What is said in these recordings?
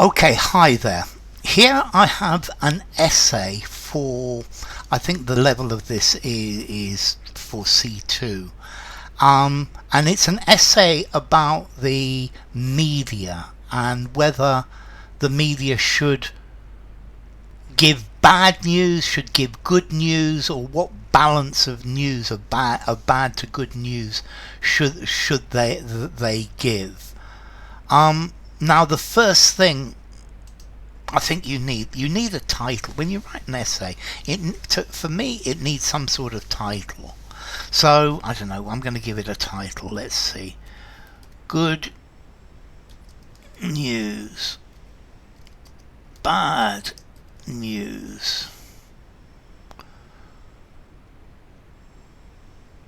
Okay, hi there. Here I have an essay for, I think the level of this is for C2. And it's an essay about the media and whether the media should give bad news, should give good news, or what balance of news of bad to good news should they give. Now the first thing I think you need a title when you write an essay. For me, it needs some sort of title. So I don't know. I'm going to give it a title. Let's see. Good news, bad news.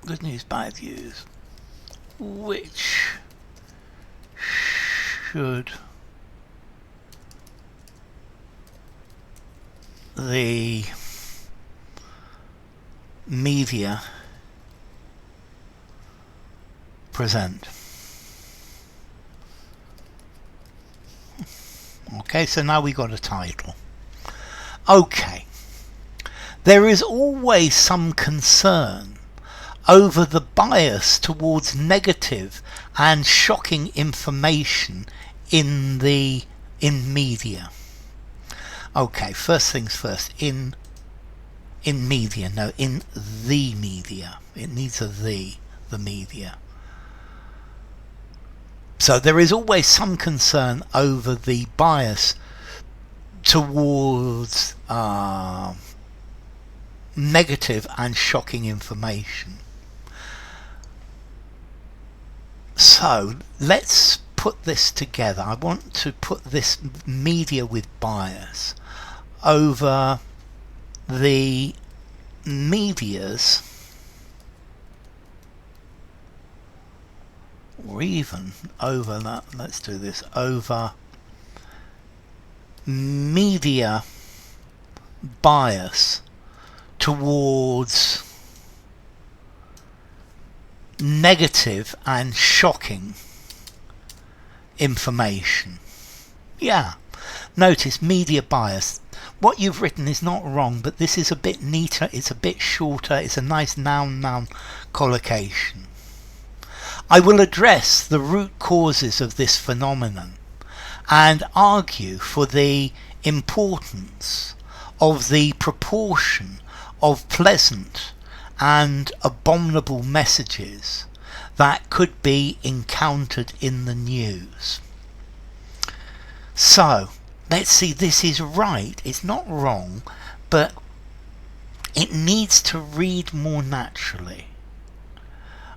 Good news, bad news. Which should the media present? Okay, so now we got a title. Okay. There is always some concern over the bias towards negative and shocking information in media. Okay, first things first, in media, no, in the media. It needs a the media. So there is always some concern over the bias towards negative and shocking information. So let's put this together. I want to put this media with bias over the media's, or even over that, let's do this, over media bias towards negative and shocking information. Yeah, notice media bias. What you've written is not wrong, but this is a bit neater, it's a bit shorter, it's a nice noun collocation. I will address the root causes of this phenomenon and argue for the importance of the proportion of pleasant and abominable messages that could be encountered in the news. So, let's see, this is right, it's not wrong, but it needs to read more naturally.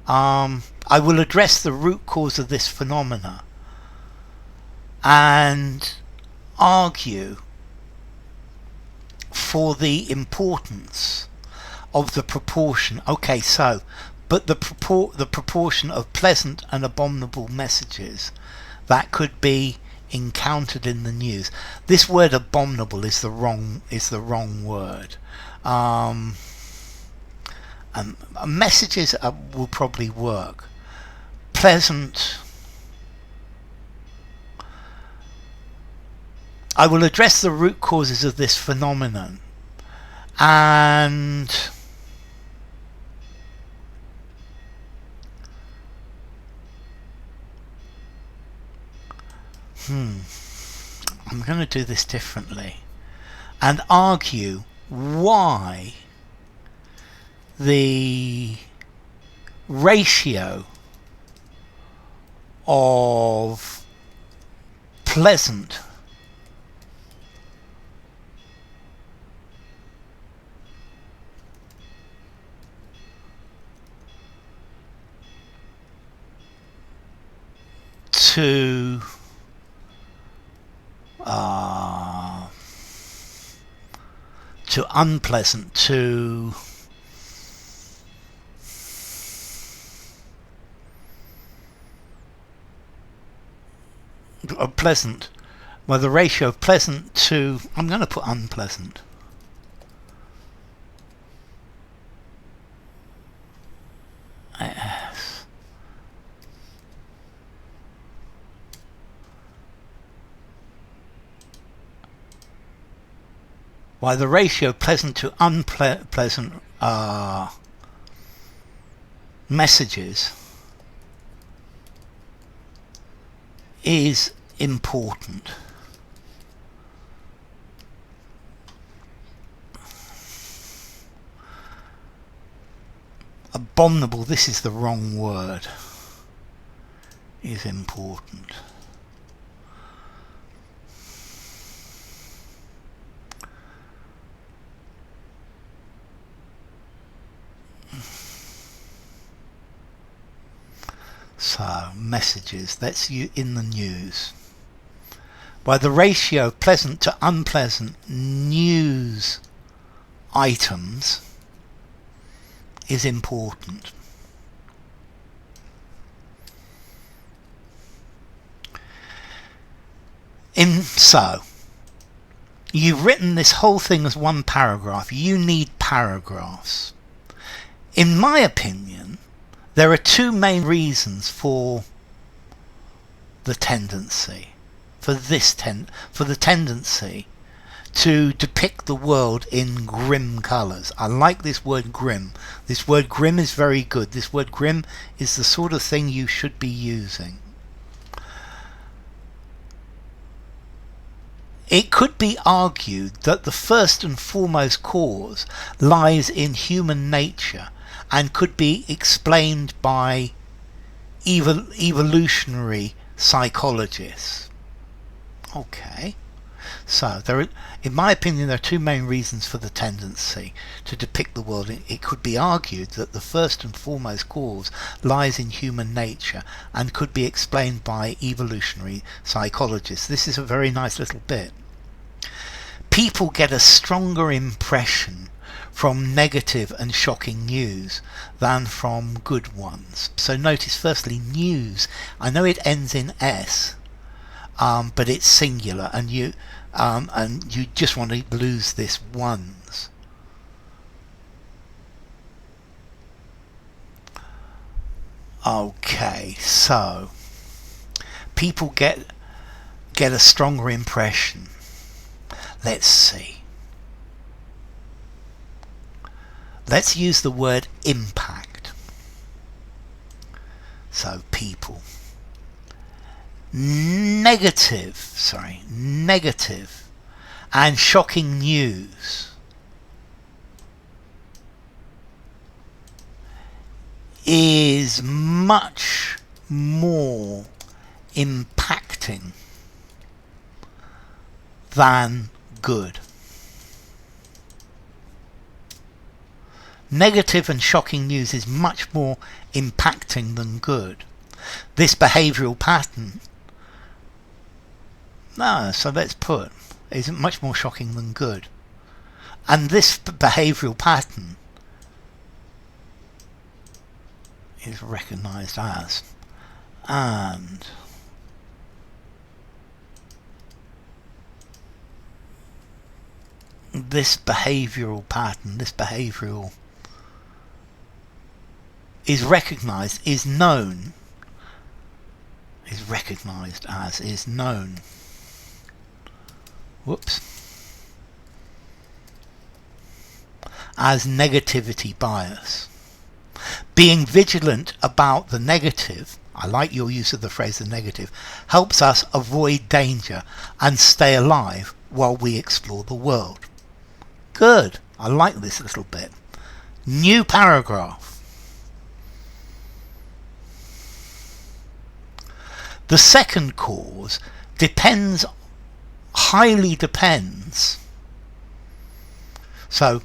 I will address the root cause of this phenomena and argue for the importance of the proportion. Okay, so, but the proportion of pleasant and abominable messages that could be encountered in the news. This word abominable is the wrong word. Messages will probably work. Pleasant. I will address the root causes of this phenomenon and I'm going to do this differently and argue why the ratio of pleasant to unpleasant to pleasant, well, the ratio of pleasant to, I'm going to put unpleasant. Yes. while the ratio pleasant to unpleasant messages is important. Abominable, this is the wrong word, is important. So, messages, that's you in the news. By the ratio of pleasant to unpleasant news items is important. So, you've written this whole thing as one paragraph. You need paragraphs. In my opinion, there are two main reasons for the tendency, for the tendency to depict the world in grim colours. I like this word grim. This word grim is very good. This word grim is the sort of thing you should be using. It could be argued that the first and foremost cause lies in human nature and could be explained by evolutionary psychologists. Okay, so in my opinion, there are two main reasons for the tendency to depict the world. It could be argued that the first and foremost cause lies in human nature and could be explained by evolutionary psychologists. This is a very nice little bit. People get a stronger impression from negative and shocking news than from good ones. So notice firstly news. I know it ends in S, but it's singular, and you just want to lose this ones. Okay, so people get a stronger impression. Let's see. Let's use the word impact. So people. Negative and shocking news is much more impacting than good. Negative and shocking news is much more impacting than good. This behavioural pattern, so let's put, is much more shocking than good. And this behavioural pattern is recognised as, and this behavioural pattern, this behavioural is recognised, is known, is recognised as, is known. Whoops. As negativity bias. Being vigilant about the negative, I like your use of the phrase the negative, helps us avoid danger and stay alive while we explore the world. Good. I like this little bit. New paragraph. The second cause highly depends. So,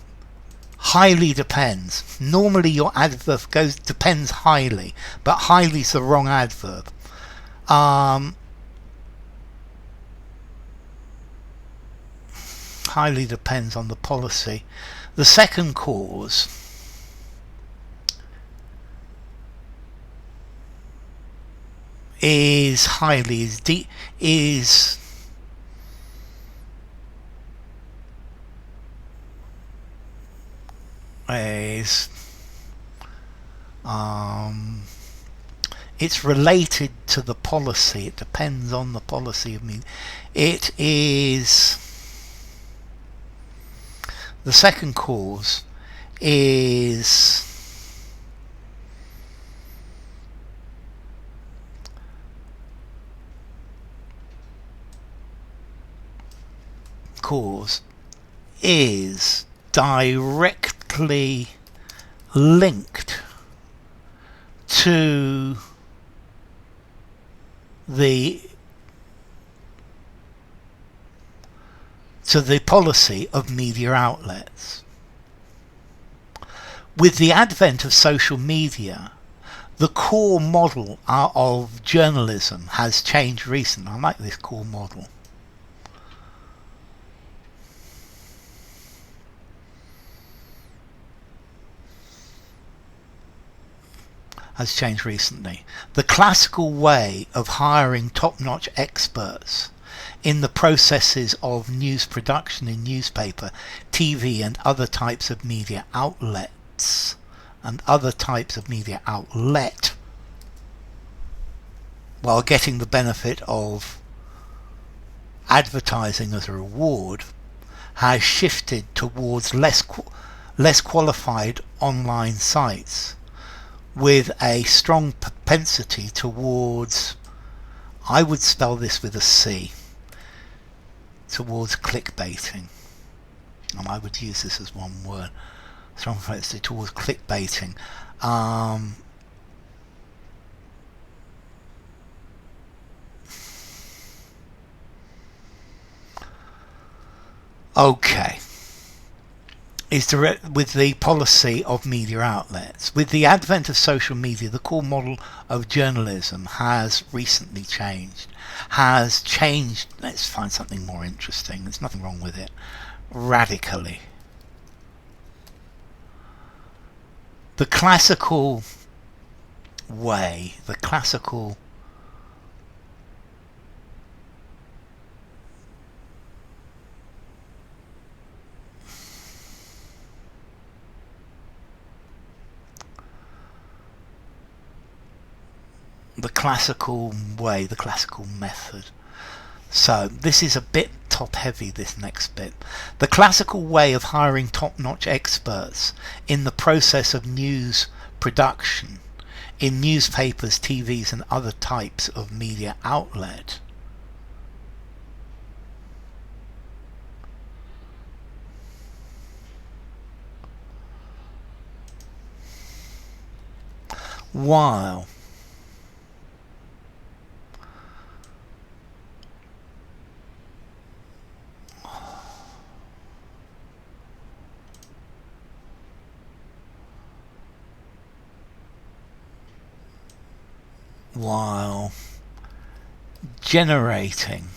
highly depends. Normally your adverb depends highly, but highly is the wrong adverb. Highly depends on the policy. The second cause is highly, is it's related to the policy. It depends on the policy. I mean, it is The second cause is directly linked to the policy of media outlets. With the advent of social media, the core model of journalism has changed recently. I like this core model. Has changed recently. The classical way of hiring top-notch experts in the processes of news production in newspaper, TV and other types of media outlets, while getting the benefit of advertising as a reward, has shifted towards less qualified online sites with a strong propensity towards, I would spell this with a C, towards clickbaiting. And I would use this as one word. Strong propensity towards clickbaiting. Okay. With the policy of media outlets. With the advent of social media, the core model of journalism has recently changed. Let's find something more interesting. There's nothing wrong with it. Radically. The classical way, the classical way, the classical method. So this is a bit top heavy, this next bit. The classical way of hiring top-notch experts in the process of news production in newspapers, TVs and other types of media outlet while generating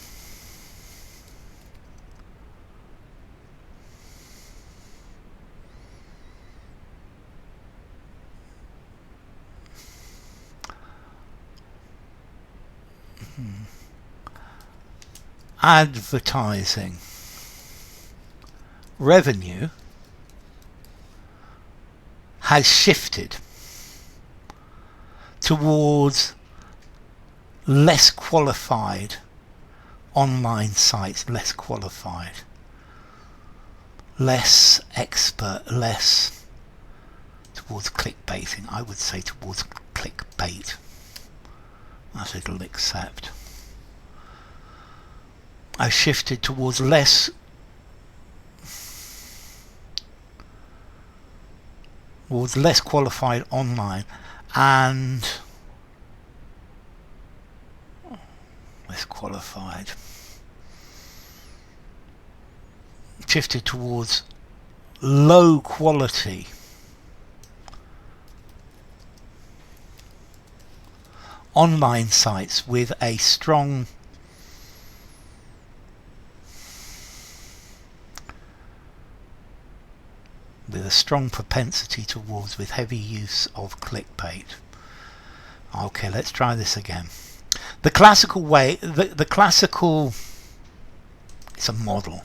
advertising revenue has shifted towards less qualified online sites, less expert, less towards clickbaiting. I would say towards clickbait. That it'll accept. I've shifted towards less qualified online and less qualified. Shifted towards low quality online sites with a strong propensity towards, with heavy use of clickbait. Okay, let's try this again. The classical way, the classical, it's a model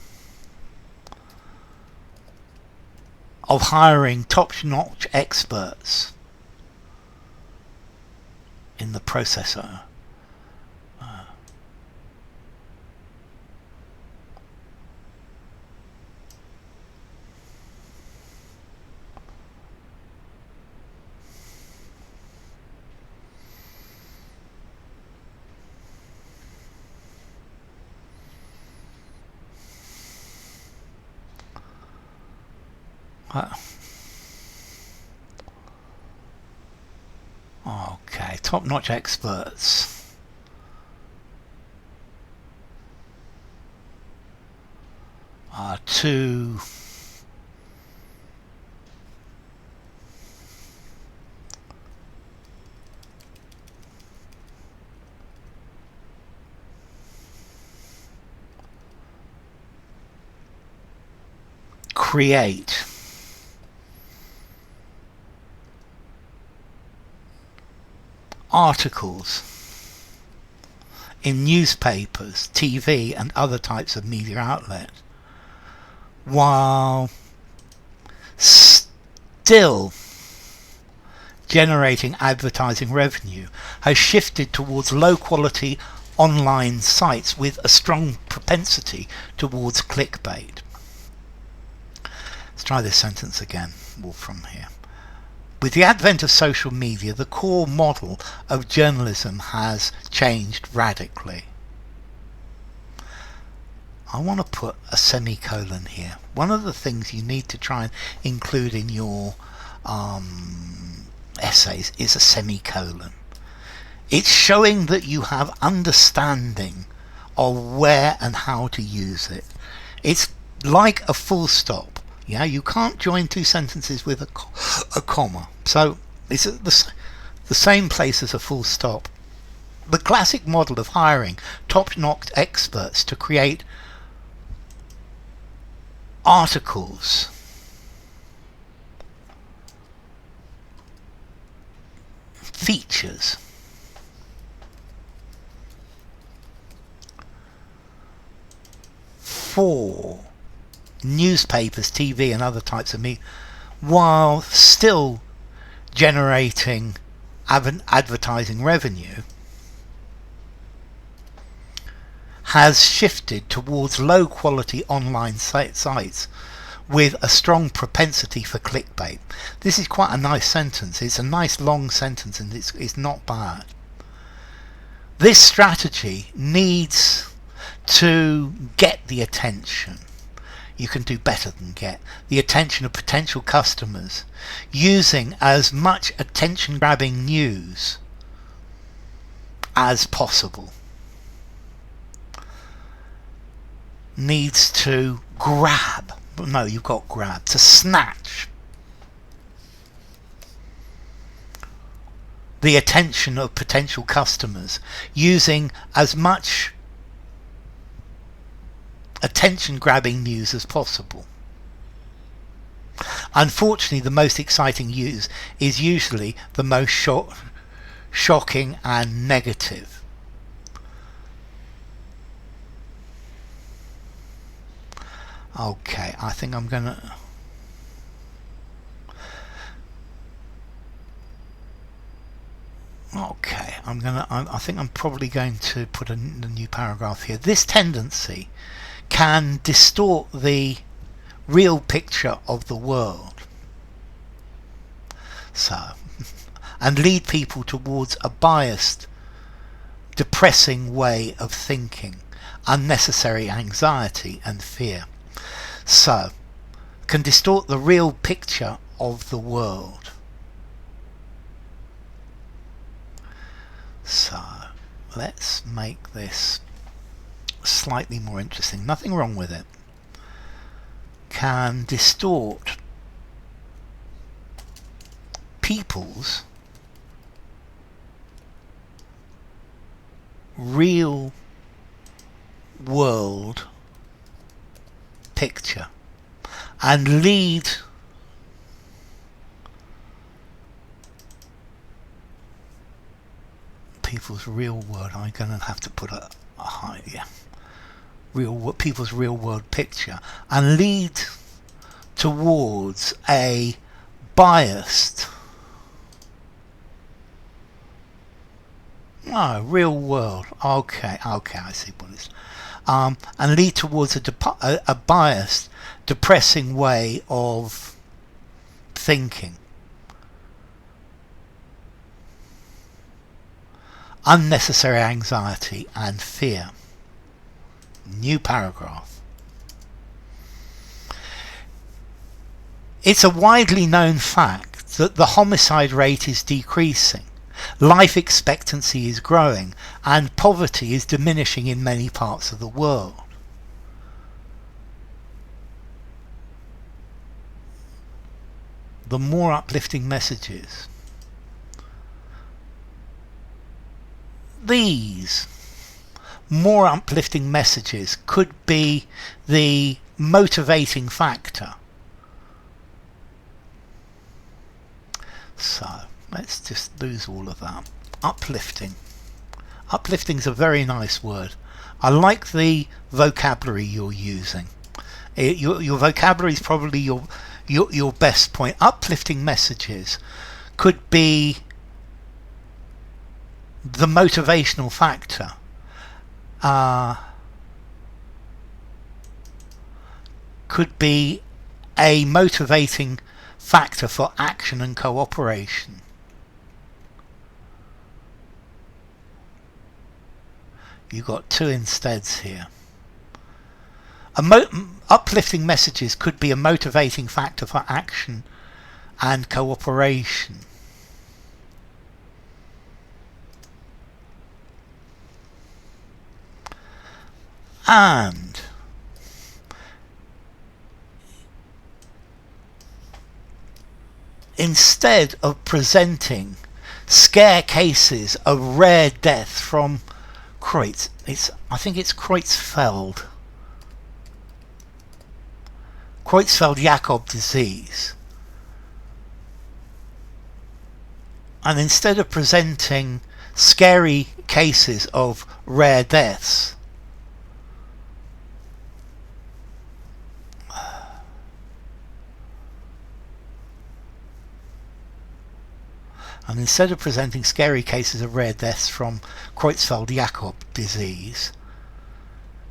of hiring top-notch experts in the processor Okay, top-notch experts. To create articles in newspapers, TV and other types of media outlets, while still generating advertising revenue, has shifted towards low quality online sites with a strong propensity towards clickbait. Let's try this sentence again, all from here. With the advent of social media, the core model of journalism has changed radically. I want to put a semicolon here. One of the things you need to try and include in your essays is a semicolon. It's showing that you have understanding of where and how to use it. It's like a full stop. Yeah, you can't join two sentences with a comma. So it's at the same place as a full stop. The classic model of hiring top-notch experts to create articles features for newspapers, TV and other types of media, while still generating advertising revenue, has shifted towards low quality online sites with a strong propensity for clickbait. This is quite a nice sentence. It's a nice long sentence and it's not bad. This strategy needs to get the attention. You can do better than get the attention of potential customers using as much attention grabbing news as possible. Needs to grab, no, you've got grab, to snatch the attention of potential customers using as much attention grabbing news as possible. Unfortunately, the most exciting news is usually the most shocking and negative. Okay, I think I'm gonna I think I'm probably going to put a new paragraph here. This tendency can distort the real picture of the world, and lead people towards a biased, depressing way of thinking, unnecessary anxiety and fear. So, can distort the real picture of the world. So, let's make this slightly more interesting. Nothing wrong with it. Can distort people's real world picture and lead people's real world. I'm going to have to put a high, yeah. People's real world picture and lead towards a biased real world. Okay, I see what it's and lead towards a biased, depressing way of thinking, unnecessary anxiety and fear. New paragraph. It's a widely known fact that the homicide rate is decreasing, life expectancy is growing, and poverty is diminishing in many parts of the world. The more uplifting messages. These more uplifting messages could be the motivating factor. So let's just lose all of that. Uplifting. Uplifting's a very nice word. I like the vocabulary you're using. Your vocabulary is probably your best point. Uplifting messages could be the motivational factor. Could be a motivating factor for action and cooperation. You've got two insteads here. Uplifting messages could be a motivating factor for action and cooperation. And instead of presenting scare cases of rare death from I think it's Creutzfeldt-Jakob disease, and instead of presenting scary cases of rare deaths, and instead of presenting scary cases of rare deaths from Creutzfeldt-Jakob disease,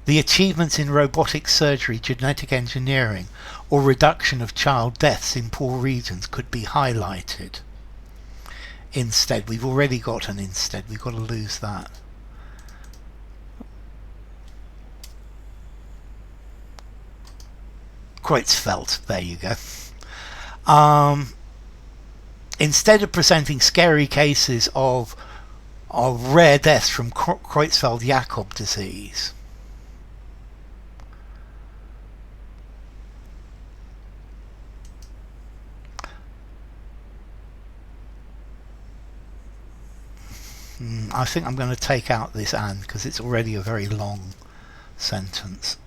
the achievements in robotic surgery, genetic engineering, or reduction of child deaths in poor regions could be highlighted. Instead, we've already got an instead, we've got to lose that. Creutzfeldt, there you go. Instead of presenting scary cases of rare deaths from Creutzfeldt-Jakob disease, I think I'm going to take out this "and" because it's already a very long sentence.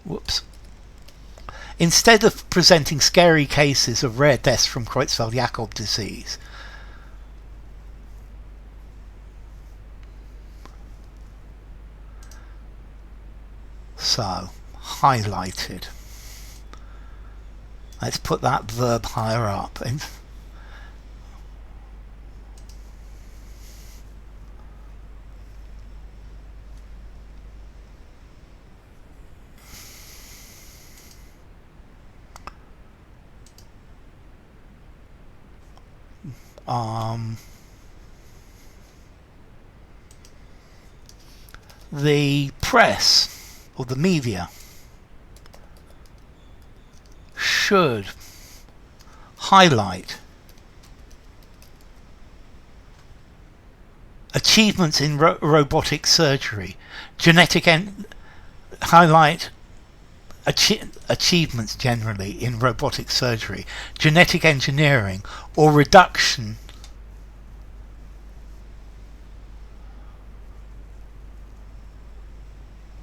Whoops. Instead of presenting scary cases of rare deaths from Creutzfeldt-Jakob disease, so highlighted. Let's put that verb higher up. The press or the media should highlight achievements in robotic surgery, highlight achievements generally in robotic surgery, genetic engineering, or reduction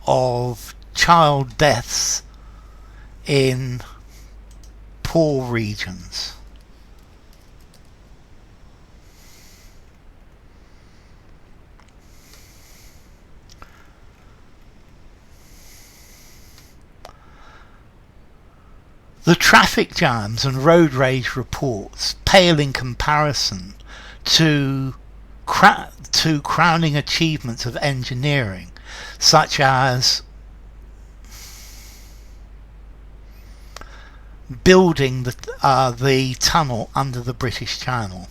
of child deaths in poor regions. The traffic jams and road rage reports pale in comparison to crowning achievements of engineering, such as building the tunnel under the British Channel.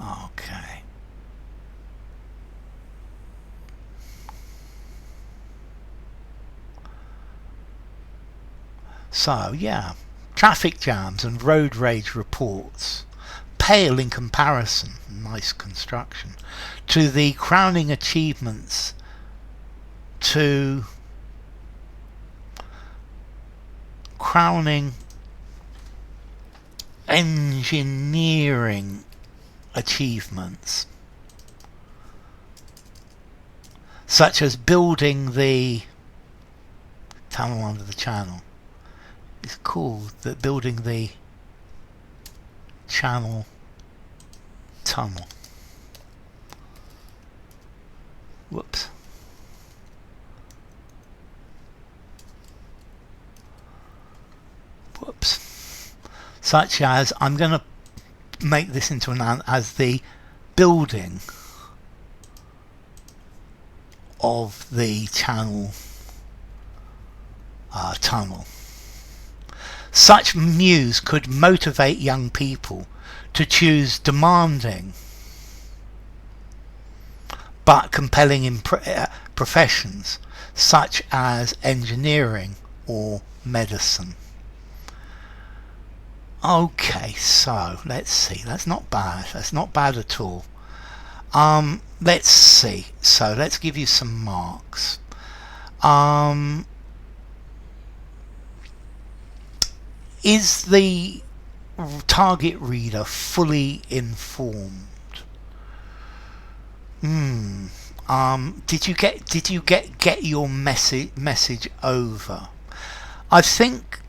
Okay. So yeah, traffic jams and road rage reports pale in comparison, nice construction, to the crowning achievements, to crowning engineering achievements, such as building the tunnel under the channel. It's called that building the channel tunnel. Whoops. Such as, I'm going to make this into an as the building of the channel tunnel. Such news could motivate young people to choose demanding but compelling professions such as engineering or medicine. Okay, so let's see. That's not bad. That's not bad at all. Let's see. So let's give you some marks. Is the target reader fully informed? Did you get your message over? I think.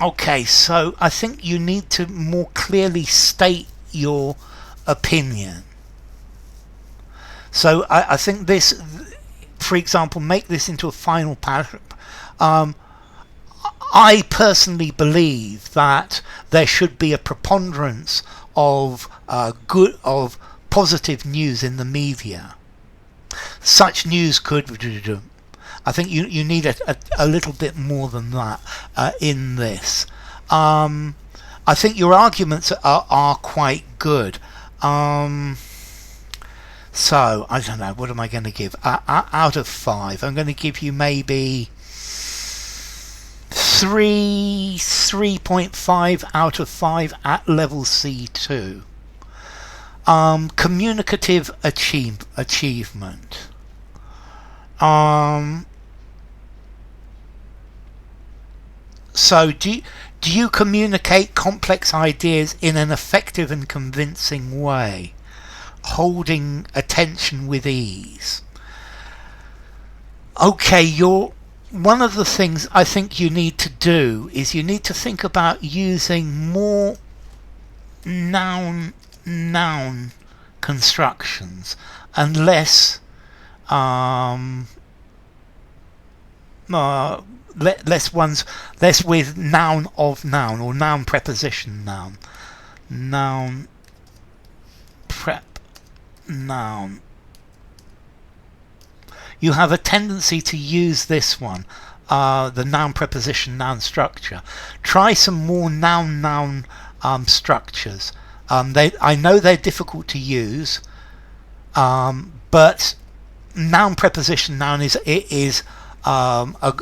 Okay, so I think you need to more clearly state your opinion. So I think this, for example, make this into a final paragraph. I personally believe that there should be a preponderance of positive news in the media. Such news could. I think you need a little bit more than that in this. I think your arguments are quite good. So I don't know. What am I going to give? Out of 5, I'm going to give you maybe 3.5 out of 5 at level C2. Communicative achievement. So do you communicate complex ideas in an effective and convincing way, holding attention with ease? Okay, one of the things I think you need to do is you need to think about using more noun constructions and less less with noun of noun or noun preposition noun prep noun. You have a tendency to use this one, the noun preposition noun structure. Try some more noun structures. I know they're difficult to use, but noun preposition noun is a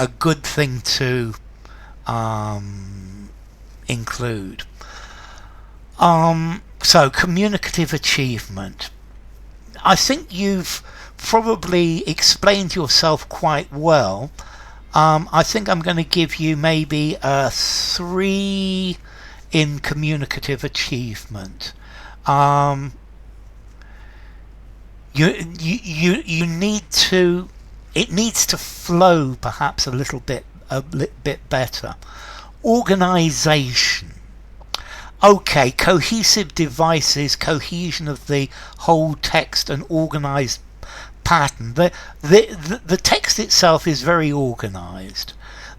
good thing to include. So communicative achievement. I think you've probably explained yourself quite well. I think I'm going to give you maybe a 3 in communicative achievement. You need to. It needs to flow perhaps a little bit better. Organisation. Okay, cohesive devices, cohesion of the whole text, and organised pattern. The text itself is very organised.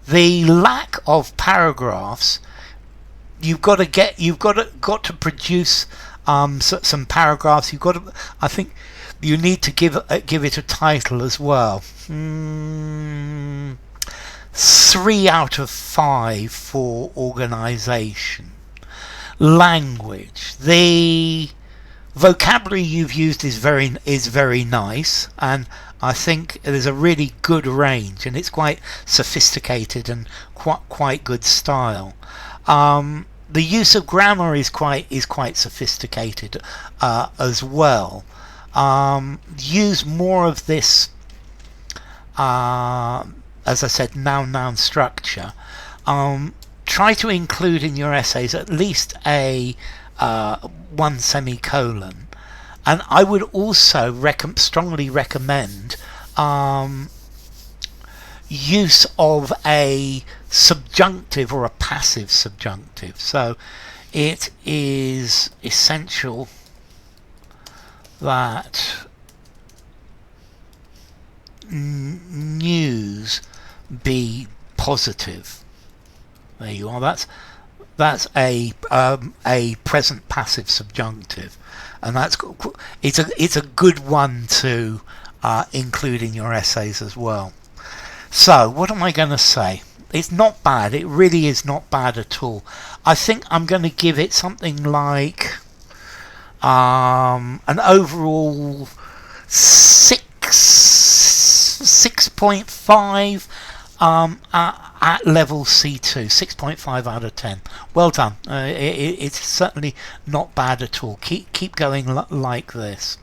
The lack of paragraphs, you've got to produce some paragraphs. I think you need to give it a title as well. 3 out of 5 for organisation. Language. The vocabulary you've used is very nice, and I think there's a really good range, and it's quite sophisticated and quite good style. The use of grammar is quite sophisticated as well. Use more of this, as I said, noun structure. Try to include in your essays at least a one semicolon, and I would also strongly recommend use of a subjunctive or a passive subjunctive. So it is essential that news be positive. There you are. That's a present passive subjunctive, and it's a good one to include in your essays as well. So what am I going to say? It's not bad. It really is not bad at all. I think I'm going to give it something like an overall 6.5 at level C2, 6.5 out of 10. Well done. It's certainly not bad at all. Keep going like this.